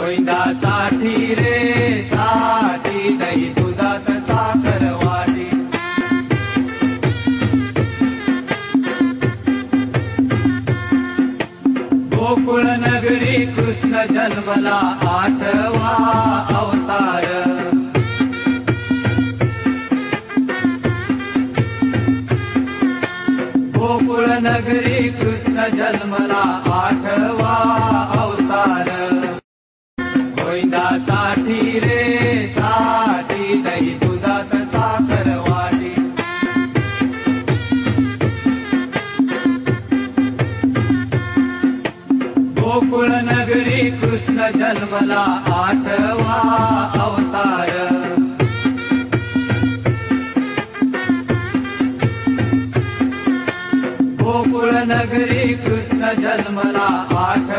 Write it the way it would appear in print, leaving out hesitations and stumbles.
गोविंदासाठी रे साठी दही दुधात साखर वाटी. गोकुळ नगरी कृष्ण जन्मला 8वा अवतार. गोकुळ नगरी कृष्ण जन्मला 8वा अवतार. गोविंदासाठी रे साठी दही दुधात साखर वाटी. गोकुळ नगरी कृष्ण जन्मला 8वा अवतार. गोकुळ नगरी कृष्ण जन्मला 8